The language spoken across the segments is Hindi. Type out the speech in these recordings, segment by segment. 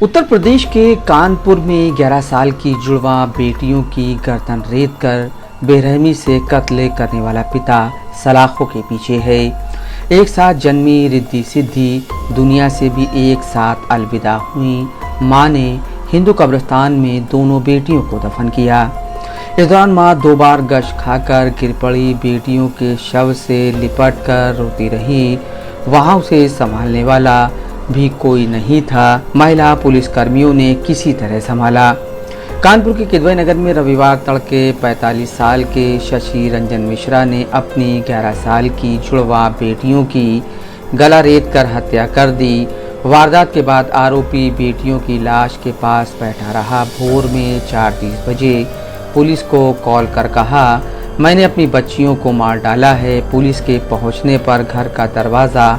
उत्तर प्रदेश के कानपुर में 11 साल की जुड़वा बेटियों की गर्दन रेत कर बेरहमी से कत्ल करने वाला पिता सलाखों के पीछे है। एक साथ जन्मी रिद्धि सिद्धि दुनिया से भी एक साथ अलविदा हुई। मां ने हिंदू कब्रिस्तान में दोनों बेटियों को दफन किया। इस दौरान मां 2 बार गश खाकर गिर पड़ी। बेटियों के शव से लिपट कर रोती रही। वहां उसे संभालने वाला भी कोई नहीं था। महिला पुलिस कर्मियों ने किसी तरह संभाला। कानपुर के किदवई नगर में रविवार तड़के 45 साल के शशि रंजन मिश्रा ने अपनी 11 साल की जुड़वा बेटियों की गला रेत कर हत्या कर दी। वारदात के बाद आरोपी बेटियों की लाश के पास बैठा रहा। भोर में 4:30 बजे पुलिस को कॉल कर कहा, मैंने अपनी बच्चियों को मार डाला है। पुलिस के पहुंचने पर घर का दरवाज़ा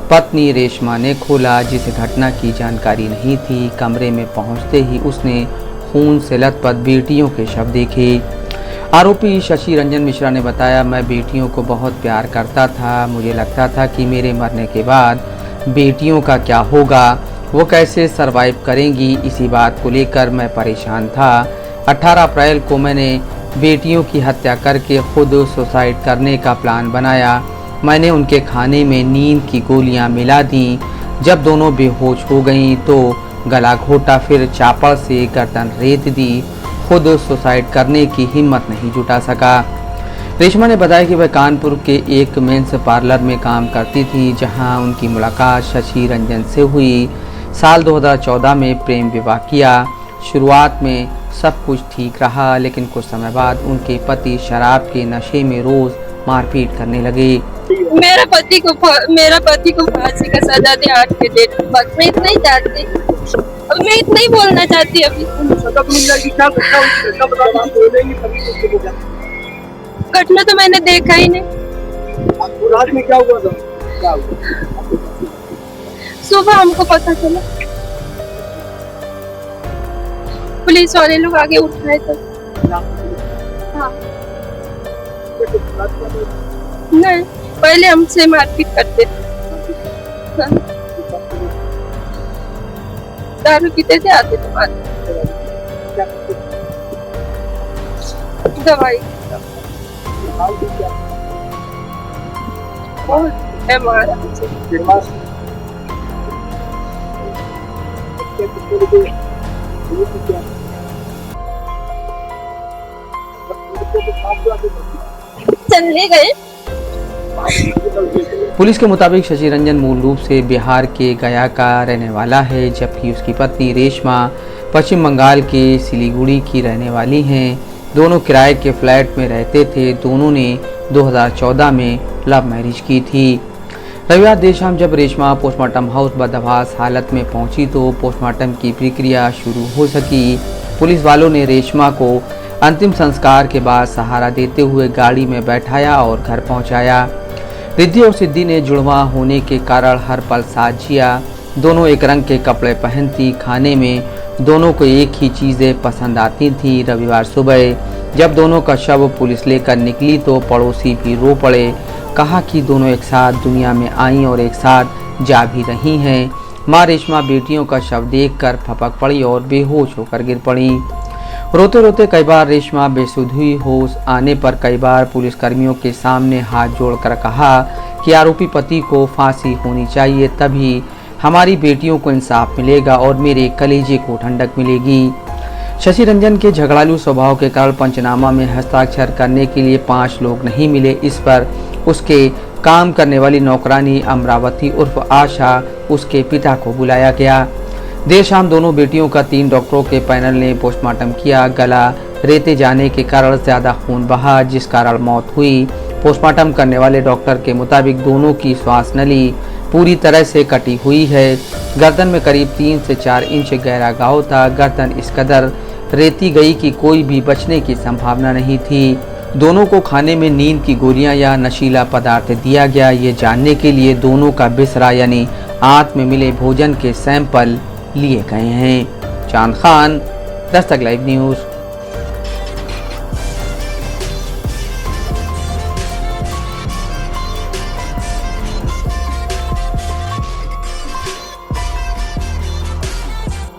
पत्नी रेशमा ने खोला, जिसे घटना की जानकारी नहीं थी। कमरे में पहुंचते ही उसने खून से लथपथ बेटियों के शव देखे। आरोपी शशि रंजन मिश्रा ने बताया, मैं बेटियों को बहुत प्यार करता था। मुझे लगता था कि मेरे मरने के बाद बेटियों का क्या होगा, वो कैसे सरवाइव करेंगी। इसी बात को लेकर मैं परेशान था। 18 अप्रैल को मैंने बेटियों की हत्या करके खुद सुसाइड करने का प्लान बनाया। मैंने उनके खाने में नींद की गोलियां मिला दी। जब दोनों बेहोश हो गईं तो गला घोटा, फिर चापड़ से गर्दन रेत दी। खुद सुसाइड करने की हिम्मत नहीं जुटा सका। रेशमा ने बताया कि वह कानपुर के एक मेंस पार्लर में काम करती थी, जहां उनकी मुलाकात शशि रंजन से हुई। साल 2014 में प्रेम विवाह किया। शुरुआत में सब कुछ ठीक रहा, लेकिन कुछ समय बाद उनके पति शराब के नशे में रोज मारपीट करने लगे। मेरा पति को फांसी का सजा दे आज के डेट। बस मैं इतना ही चाहती, अब मैं इतना ही बोलना चाहती अभी। घटना तो मैंने देखा ही नहीं। रात में क्या हुआ था? सुबह हमको पता चला, पुलिस वाले लोग आगे उठाए तो हाँ। नहीं, पहले हमसे मारपीट करते थे। हाँ। दारू पीते थे, आते थे मार। दवाई मारा। चले गए। पुलिस के मुताबिक शशि रंजन मूल रूप से बिहार के गया का रहने वाला है, जबकि उसकी पत्नी रेशमा पश्चिम बंगाल के सिलीगुड़ी की रहने वाली हैं। दोनों किराए के फ्लैट में रहते थे। दोनों ने 2014 में लव मैरिज की थी। रविवार देर शाम जब रेशमा पोस्टमार्टम हाउस बदहवास हालत में पहुंची तो पोस्टमार्टम की प्रक्रिया शुरू हो सकी। पुलिस वालों ने रेशमा को अंतिम संस्कार के बाद सहारा देते हुए गाड़ी में बैठाया और घर पहुंचाया। रिद्धि और सिद्धि ने जुड़वा होने के कारण हर पल साथ जिया। दोनों एक रंग के कपड़े पहनती, खाने में दोनों को एक ही चीज़ें पसंद आती थी। रविवार सुबह जब दोनों का शव पुलिस लेकर निकली तो पड़ोसी भी रो पड़े। कहा कि दोनों एक साथ दुनिया में आईं और एक साथ जा भी रही हैं। माँ रेशमा बेटियों का शव देखकर फपक पड़ी और बेहोश होकर गिर पड़ी। रोते रोते कई बार रेशमा बेसुध हुई। होश आने पर कई बार पुलिस कर्मियों के सामने हाथ जोड़कर कहा कि आरोपी पति को फांसी होनी चाहिए, तभी हमारी बेटियों को इंसाफ मिलेगा और मेरे कलेजे को ठंडक मिलेगी। शशि रंजन के झगड़ालू स्वभाव के कारण पंचनामा में हस्ताक्षर करने के लिए 5 लोग नहीं मिले। इस पर उसके काम करने वाली नौकरानी अमरावती उर्फ आशा, उसके पिता को बुलाया गया। देर शाम दोनों बेटियों का 3 डॉक्टरों के पैनल ने पोस्टमार्टम किया। गला रेते जाने के कारण ज़्यादा खून बहा, जिस कारण मौत हुई। पोस्टमार्टम करने वाले डॉक्टर के मुताबिक दोनों की श्वास नली पूरी तरह से कटी हुई है। गर्दन में करीब 3 से 4 इंच गहरा घाव था। गर्दन इस कदर रेती गई कि कोई भी बचने की संभावना नहीं थी। दोनों को खाने में नींद की गोलियां या नशीला पदार्थ दिया गया। ये जानने के लिए दोनों का बिसरा यानी आंत में मिले भोजन के सैंपल लिए गए हैं। चांद खान, दस्तक लाइव न्यूज़।